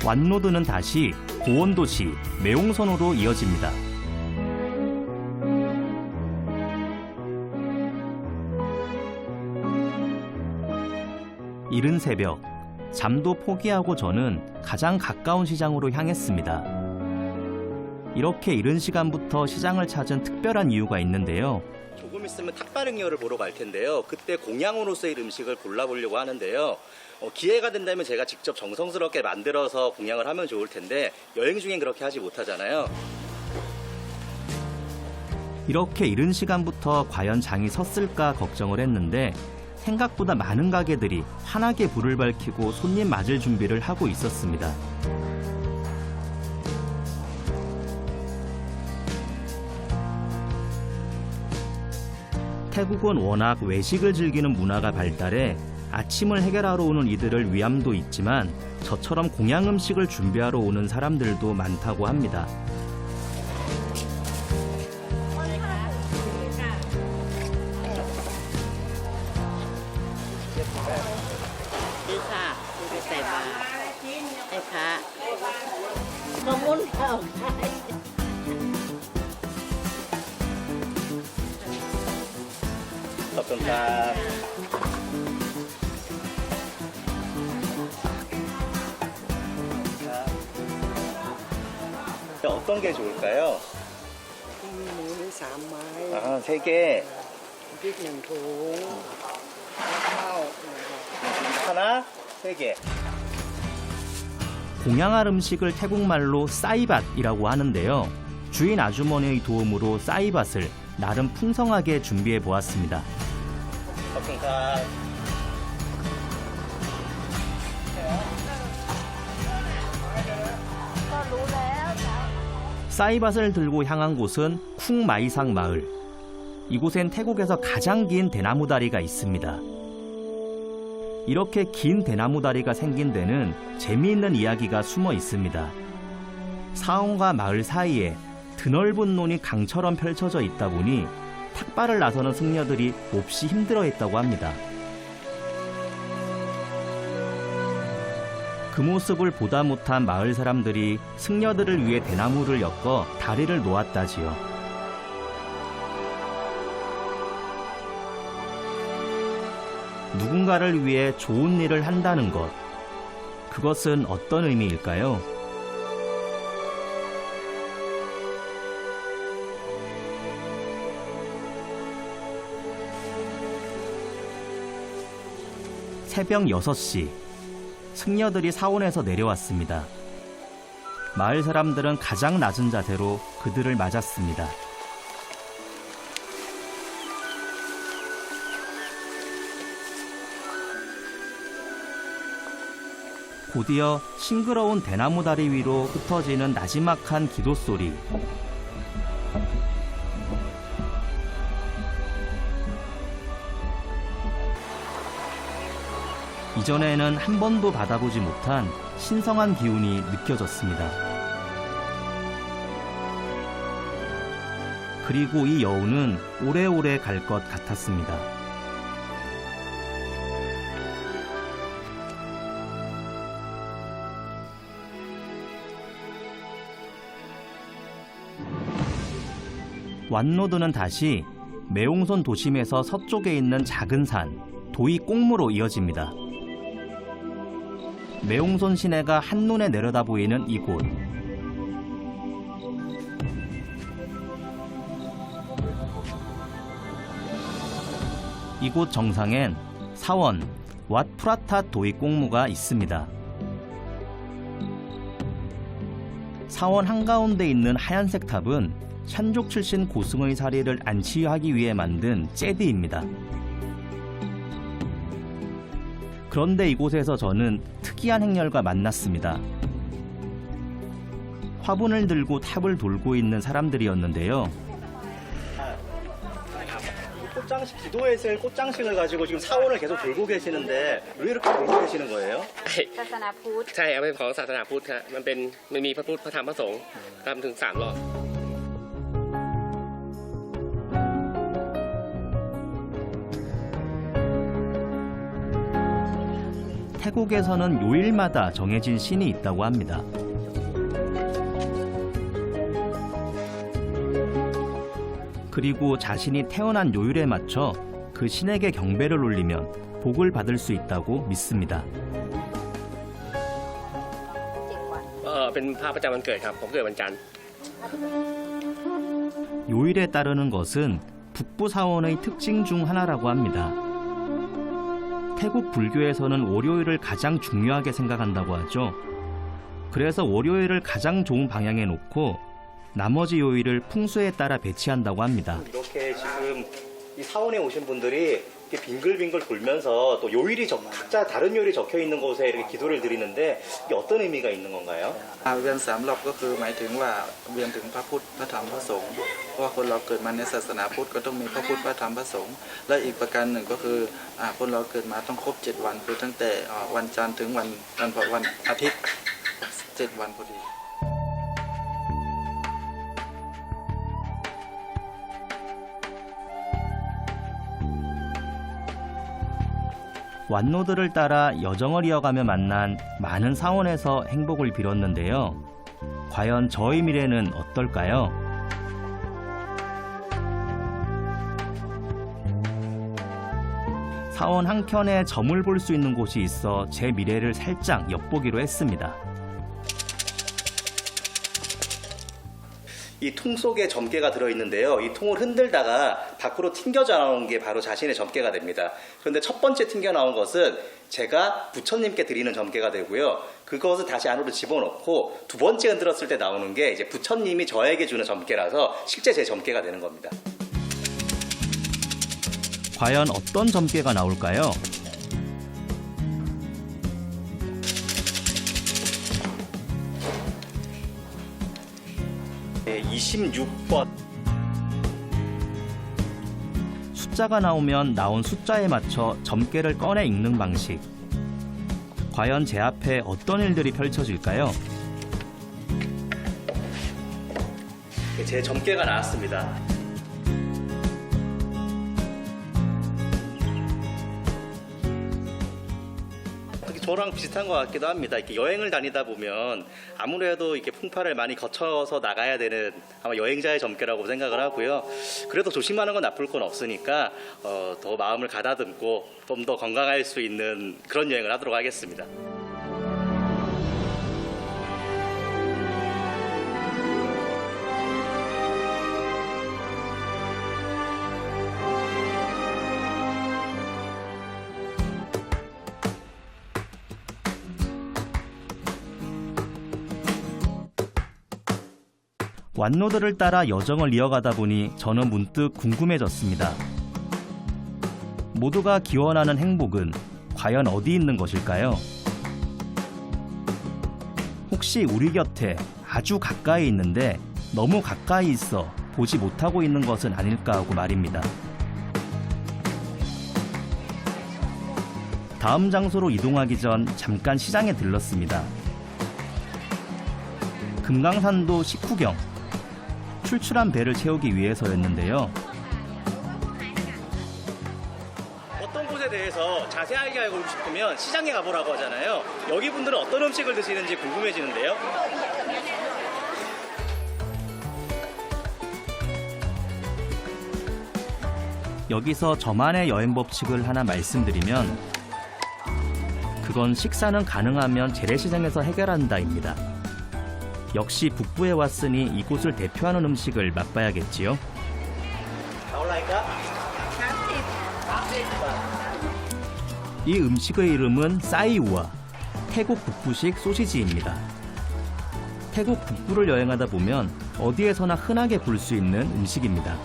완로드는 다시 고원도시 매옹선으로 이어집니다. 이른 새벽, 잠도 포기하고 저는 가장 가까운 시장으로 향했습니다. 이렇게 이른 시간부터 시장을 찾은 특별한 이유가 있는데요. 조금 있으면 탁바릉이어를 보러 갈 텐데요. 그때 공양으로서의 음식을 골라보려고 하는데요. 기회가 된다면 제가 직접 정성스럽게 만들어서 공양을 하면 좋을 텐데 여행 중엔 그렇게 하지 못하잖아요. 이렇게 이른 시간부터 과연 장이 섰을까 걱정을 했는데 생각보다 많은 가게들이 환하게 불을 밝히고 손님 맞을 준비를 하고 있었습니다. 태국은 워낙 외식을 즐기는 문화가 발달해 아침을 해결하러 오는 이들을 위함도 있지만 저처럼 공양 음식을 준비하러 오는 사람들도 많다고 합니다. 감사합니다. 어떤 게 좋을까요? 물 3마이, 아, 3개. 빅 1ถุง, 카카오. 하나, 3개. 공양할 음식을 태국말로 싸이밭이라고 하는데요. 주인 아주머니의 도움으로 싸이밭을 나름 풍성하게 준비해 보았습니다. 감사합니다. 싸이밭을 들고 향한 곳은 쿵마이상 마을. 이곳엔 태국에서 가장 긴 대나무 다리가 있습니다. 이렇게 긴 대나무 다리가 생긴 데는 재미있는 이야기가 숨어 있습니다. 사원과 마을 사이에 드넓은 논이 강처럼 펼쳐져 있다 보니 탁발을 나서는 승려들이 몹시 힘들어했다고 합니다. 그 모습을 보다 못한 마을 사람들이 승려들을 위해 대나무를 엮어 다리를 놓았다지요. 누군가를 위해 좋은 일을 한다는 것, 그것은 어떤 의미일까요? 새벽 6시, 승려들이 사원에서 내려왔습니다. 마을 사람들은 가장 낮은 자세로 그들을 맞았습니다. 곧이어 싱그러운 대나무 다리 위로 흩어지는 나지막한 기도 소리. 이전에는 한 번도 받아보지 못한 신성한 기운이 느껴졌습니다. 그리고 이 여우는 오래오래 갈 것 같았습니다. 완로드는 다시 매옹선 도심에서 서쪽에 있는 작은 산 도이 꽁무로 이어집니다. 매옹선 시내가 한눈에 내려다 보이는 이곳. 이곳 정상엔 사원 왓 프라타 도이 꽁무가 있습니다. 사원 한가운데 있는 하얀색 탑은 샨족 출신 고승의 사리를 안치하기 위해 만든 째디입니다. 그런데 이곳에서 저는 특이한 행렬과 만났습니다. 화분을 들고 탑을 돌고 있는 사람들이었는데요. 꽃장식, 기도에 쓸 꽃장식을 가지고 지금 사원을 계속 돌고 계시는데 왜 이렇게 돌고 계시는 거예요? ศาสนาพุทธ ใช่ครับเป็นของศาสนาพุทธครับมันมีพระพุทธพระธรรมพระสงฆ์ทำถึง3 รอบ 태국 태국에서는 요일마다 정해진 신이 있다고 합니다. 그리고 자신이 태어난 요일에 맞춰 그 신에게 경배를 올리면 복을 받을 수 있다고 믿습니다. เป็นพระประจำวันเกิดครับผมเกิดวันจันทร์ 요일에 따르는 것은 북부 사원의 특징 중 하나라고 합니다. 태국 불교에서는 월요일을 가장 중요하게 생각한다고 하죠. 그래서 월요일을 가장 좋은 방향에 놓고 나머지 요일을 풍수에 따라 배치한다고 합니다. 이렇게 지금 이 사원에 오신 분들이 이렇게 빙글빙글 돌면서 또 요일이 각자 다른 요일이 적혀 있는 곳에 이렇게 기도를 드리는데 이게 어떤 의미가 있는 건가요? เวียน3 รอบก็คือหมายถึงว่าเวียนถึงพระพุทธพระธรรมพระสงฆ์เพราะว่าคนเราเกิดมาในศาสนาพุทธก็ต้องมีพระพุทธพระธรรมพระสงฆ์และอีกประการหนึ่งก็คือคนเราเกิดมาต้องครบ7 วันคือตั้งแต่วันจันทร์ถึงวันอาทิตย์7 วันพอดี 완노들을 따라 여정을 이어가며 만난 많은 사원에서 행복을 빌었는데요. 과연 저의 미래는 어떨까요? 사원 한켠에 점을 볼 수 있는 곳이 있어 제 미래를 살짝 엿보기로 했습니다. 이 통 속에 점괘가 들어있는데요. 이 통을 흔들다가 밖으로 튕겨져 나온 게 바로 자신의 점괘가 됩니다. 그런데 첫 번째 튕겨 나온 것은 제가 부처님께 드리는 점괘가 되고요. 그것을 다시 안으로 집어넣고 두 번째 흔들었을 때 나오는 게 이제 부처님이 저에게 주는 점괘라서 실제 제 점괘가 되는 겁니다. 과연 어떤 점괘가 나올까요? 네, 26번. 숫자가 나오면 나온 숫자에 맞춰 점괘를 꺼내 읽는 방식. 과연 제 앞에 어떤 일들이 펼쳐질까요? 제 점괘가 나왔습니다. 저랑 비슷한 것 같기도 합니다. 이렇게 여행을 다니다 보면 아무래도 이렇게 풍파를 많이 거쳐서 나가야 되는 아마 여행자의 점괘라고 생각을 하고요. 그래도 조심하는 건 나쁠 건 없으니까 더 마음을 가다듬고 좀 더 건강할 수 있는 그런 여행을 하도록 하겠습니다. 완노들을 따라 여정을 이어가다 보니 저는 문득 궁금해졌습니다. 모두가 기원하는 행복은 과연 어디 있는 것일까요? 혹시 우리 곁에 아주 가까이 있는데 너무 가까이 있어 보지 못하고 있는 것은 아닐까 하고 말입니다. 다음 장소로 이동하기 전 잠깐 시장에 들렀습니다. 금강산도 식후경. 출출한 배를 채우기 위해서였는데요. 어떤 곳에 대해서 자세하게 알고 싶으면 시장에 가보라고 하잖아요. 여기 분들은 어떤 음식을 드시는지 궁금해지는데요. 여기서 저만의 여행 법칙을 하나 말씀드리면 그건 식사는 가능하면 재래시장에서 해결한다입니다. 역시 북부에 왔으니 이곳을 대표하는 음식을 맛봐야겠지요. 이 음식의 이름은 싸이우아, 태국 북부식 소시지입니다. 태국 북부를 여행하다 보면 어디에서나 흔하게 볼 수 있는 음식입니다.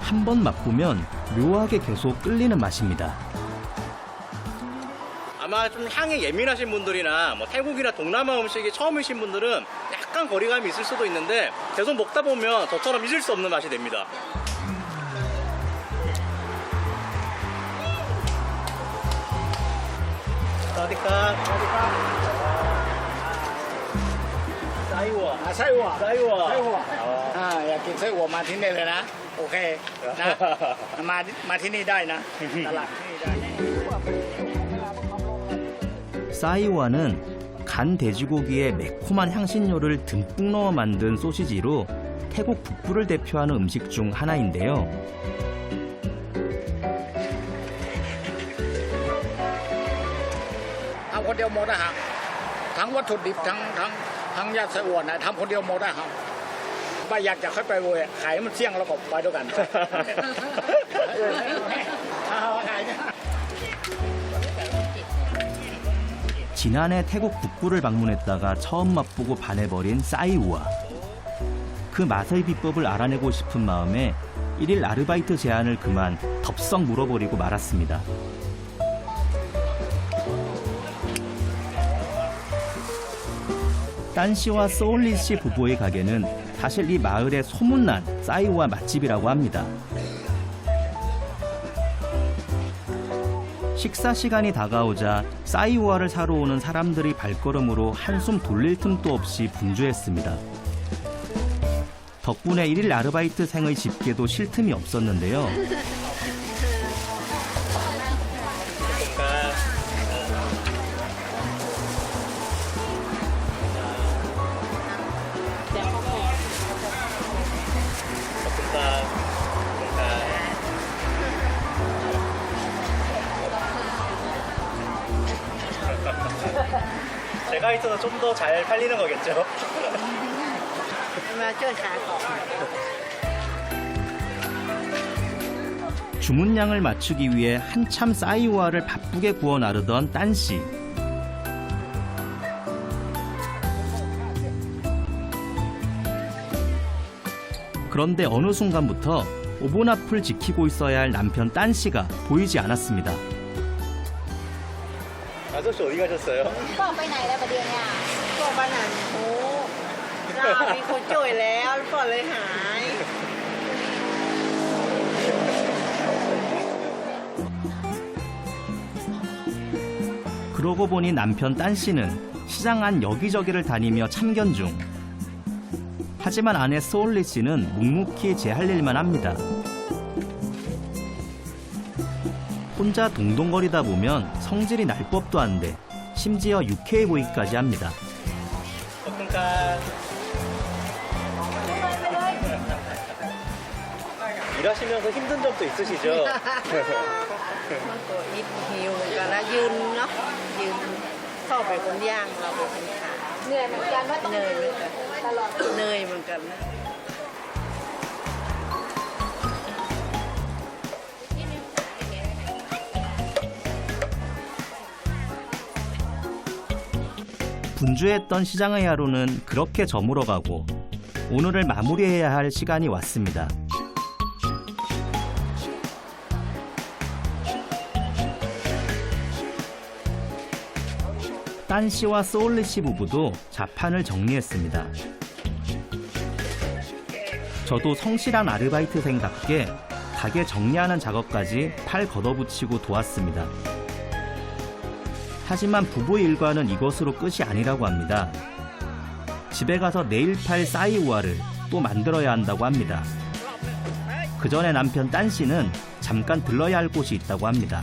한 번 맛보면 묘하게 계속 끌리는 맛입니다. 아마 좀 향에 예민하신 분들이나 뭐 태국이나 동남아 음식이 처음이신 분들은 약간 거리감이 있을 수도 있는데 계속 먹다 보면 저처럼 잊을 수 없는 맛이 됩니다. 사디카. อั่วไส้อั่วอยากกินไส้อั่วมาที่นี่เลยนะ โอเคนะมาที่นี่ได้นะตลาดที่นี่ได้ 싸이와는 간 돼지고기에 매콤한 향신료를 듬뿍 넣어 만든 소시지로 태국 북부를 대표하는 음식 중 하나인데요.ทำคนเดียวหมดนะฮะทั้งวัตถุดิบทั้งยาไส้อั่วนะทำคนเดียวหมดนะฮะไม่อยากจะค่อยไปเว้ยขายมันเสี่ยงแล้วก็ไปด้วยกัน 지난해 태국 북부를 방문했다가 처음 맛보고 반해버린 싸이우아. 그 맛의 비법을 알아내고 싶은 마음에 1일 아르바이트 제안을 그만 덥석 물어버리고 말았습니다. 딴씨와 소울리씨 부부의 가게는 사실 이 마을의 소문난 싸이우아 맛집이라고 합니다. 식사 시간이 다가오자 싸이우아를 사러 오는 사람들이 발걸음으로 한숨 돌릴 틈도 없이 분주했습니다. 덕분에 1일 아르바이트생의 집게도 쉴 틈이 없었는데요. 제가 있어서 좀 더 잘 팔리는 거겠죠? มาช่วยขายของ 주문량을 맞추기 위해 한참 싸이우아를 바쁘게 구워 나르던 딴씨. 그런데 어느 순간부터 오븐 앞을 지키고 있어야 할 남편 딴씨가 보이지 않았습니다. 아저씨 어디 가셨어요? ก็ไปไหนแล้วประเดี๋ยวเนี่ย ก็บ้านไหนโอ้เรามีคนช่วยแล้วก็เลยหาย 그러고 보니 남편 딴씨는 시장 안 여기저기를 다니며 참견 중. 하지만 아내 소울리 씨는 묵묵히 제 할 일만 합니다. 혼자 동동거리다 보면 성질이 날 법도 한데 심지어 유쾌해 보이기까지 합니다. 일하시면서 힘든 점도 있으시죠? มันก็อิดหิวเหมือนกันนะยืนเนาะยืนเข้าไปคนย่างเราเป็นคนขาย เหนื่อยเหมือนกันว่าต้อง เหนื่อยเหมือนกัน ตลอด เหนื่อยเหมือนกันนะ 분주했던 시장의 하루는 그렇게 저물어가고 오늘을 마무리해야 할 시간이 왔습니다. 딴씨와 소울리씨 부부도 자판을 정리했습니다. 저도 성실한 아르바이트생답게 가게 정리하는 작업까지 팔 걷어붙이고 도왔습니다. 하지만 부부 일과는 이것으로 끝이 아니라고 합니다. 집에 가서 내일 팔 싸이우아를 또 만들어야 한다고 합니다. 그 전에 남편 딴씨는 잠깐 들러야 할 곳이 있다고 합니다.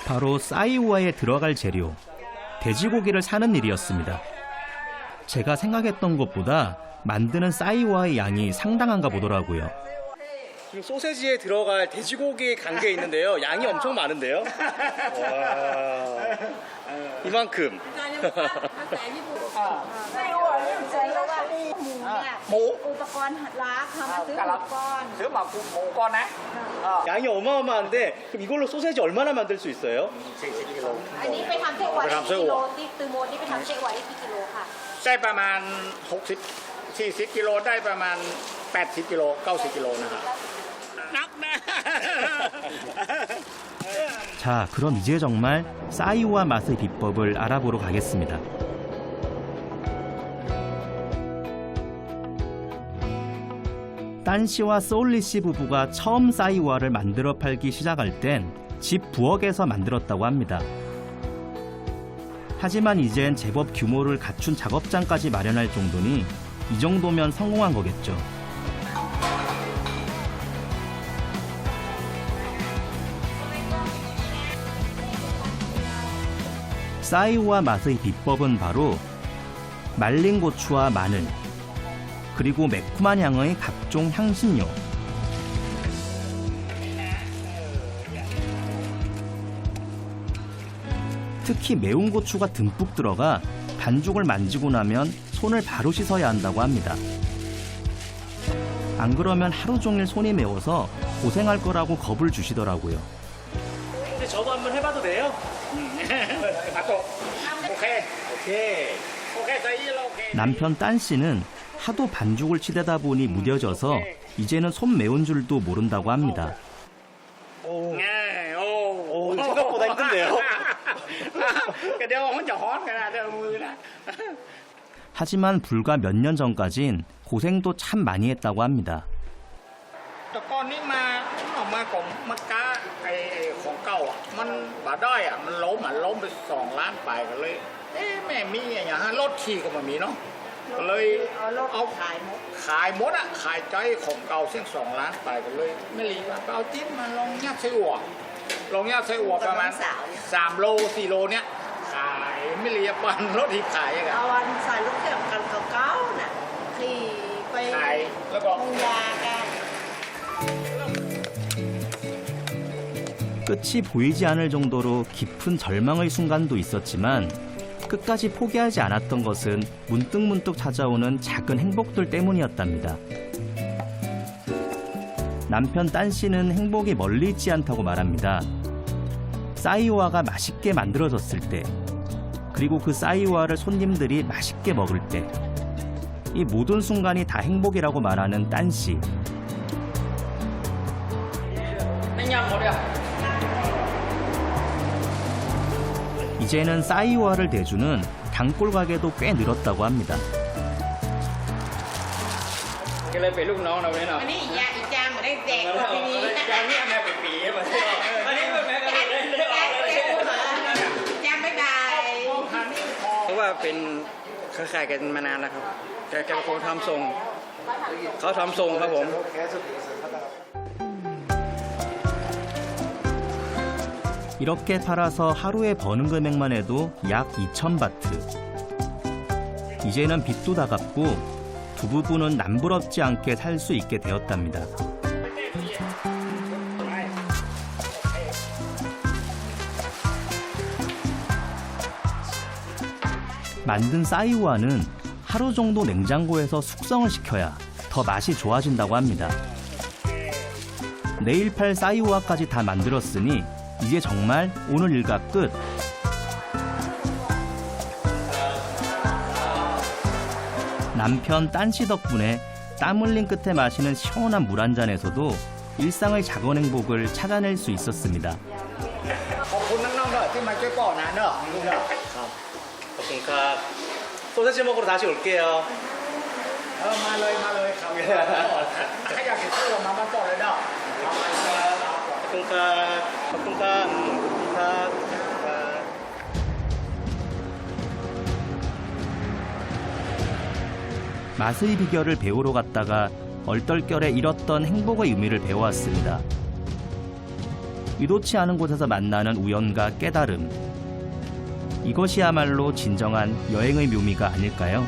바로 싸이우아에 들어갈 재료, 돼지고기를 사는 일이었습니다. 제가 생각했던 것보다 만드는 싸이우아의 양이 상당한가 보더라고요. 지금 소세지에 들어갈 돼지고기 간 게 있는데요. 양이 엄청 많은데요. 와, 이만큼. หมูอุปกรณ์ล้างทำมาซื้ออุปกรณ์ ซื้อหมูก่อนนะ 양이 어마어마한데 그럼 이걸로 소세지 얼마나 만들 수 있어요? อันนี้ไปทำเช็คไว้กี่กิโลที่ตือโมนี่ไปทำเช็คไว้กี่กิโลค่ะ ได้ประมาณ 40กิโลได้ประมาณ80กิโล90กิโลนะครับนักนะ 자, 그럼 이제 정말 싸이오와 맛의 비법을 알아보러 가겠습니다. 딴씨와 소울리씨 부부가 처음 싸이오와를 만들어 팔기 시작할 땐 집 부엌에서 만들었다고 합니다. 하지만 이젠 제법 규모를 갖춘 작업장까지 마련할 정도니 이 정도면 성공한 거겠죠. 싸이오와 맛의 비법은 바로 말린 고추와 마늘, 그리고 매콤한 향의 각종 향신료, 특히 매운 고추가 듬뿍 들어가 반죽을 만지고 나면 손을 바로 씻어야 한다고 합니다. 안 그러면 하루 종일 손이 매워서 고생할 거라고 겁을 주시더라고요. 근데 저도 한번 해봐도 돼요? 남편 딴 씨는 하도 반죽을 치대다 보니 무뎌져서 이제는 손 매운 줄도 모른다고 합니다. 오, 생각보다 힘든데요? 하지만 불과 몇 년 전까진 고생도 참 많이 했다고 합니다. แต่ก่อนนี้มาออกมาของมะกะไอ้ของเก่าอ่ะมันบาได้อ่ะมันล้มไป2 ล้านไปก็เลยแม่มีอย่างฮะรถขี่ก็ไม่มีเนาะก็เลยเอาขายหมดอ่ะขายใจของเก่าเส้น2 ล้านไปก็เลยไม่รีบก็เอาจิ้มมาลองยัดไส้อั่วประมาณ3 โล 4 โลเนี้ยขายไม่รีบปันรถที่ขายอ่ะ เอาวันใส่ลูกเสือกกันเก่าๆน่ะที่ไป ขายแล้วก็ ปรุงยากัน 끝이 보이지 않을 정도로 깊은 절망의 순간도 있었지만 끝까지 포기하지 않았던 것은 문득문득 찾아오는 작은 행복들 때문이었답니다. 남편 딴 씨는 행복이 멀리 있지 않다고 말합니다. 싸이오와가 맛있게 만들어졌을 때, 그리고 그 싸이오와를 손님들이 맛있게 먹을 때, 이 모든 순간이 다 행복이라고 말하는 딴 씨. 이제는 싸이오와를 대주는 단골 가게도 꽤 늘었다고 합니다. ก็เลยเป็นลูกน้องเราเนี่ยเนาะ อันนี้อีกจานเหมือนได้แดกกว่าทีนี้ จานนี้แม่เป็นปีมาเที่ยวอันนี้แม่ก็เลยได้ออกเลย จานบ๊ายบาย เพราะว่าเป็นเครือข่ายกันมานานแล้วครับแกเป็นคนทำทรงเขาทำทรงครับผม 이렇게 팔아서 하루에 버는 금액만 해도 약 2,000바트. 이제는 빚도 다 갚고 두 부부는 남부럽지 않게 살 수 있게 되었답니다. 만든 싸이오와는 하루 정도 냉장고에서 숙성을 시켜야 더 맛이 좋아진다고 합니다. 내일 팔 싸이오와까지 다 만들었으니 이제 정말 오늘 일과 끝. 남편 딴씨 덕분에 땀 흘린 끝에 마시는 시원한 물 한 잔에서도 일상의 작은 행복을 찾아낼 수 있었습니다. ขอบคุณน้องๆเด้อที่มาช่วยก่อนนะเด้อลูกเด้อ 고맙습니다. 소세지 먹으러 다시 올게요. มาเลยครับถ้าอยากกินก็มาต่อเลยเด้อ 고맙습니다. 맛의 비결을 배우러 갔다가 얼떨결에 잃었던 행복의 의미를 배워왔습니다. 의도치 않은 곳에서 만나는 우연과 깨달음. 이것이야말로 진정한 여행의 묘미가 아닐까요?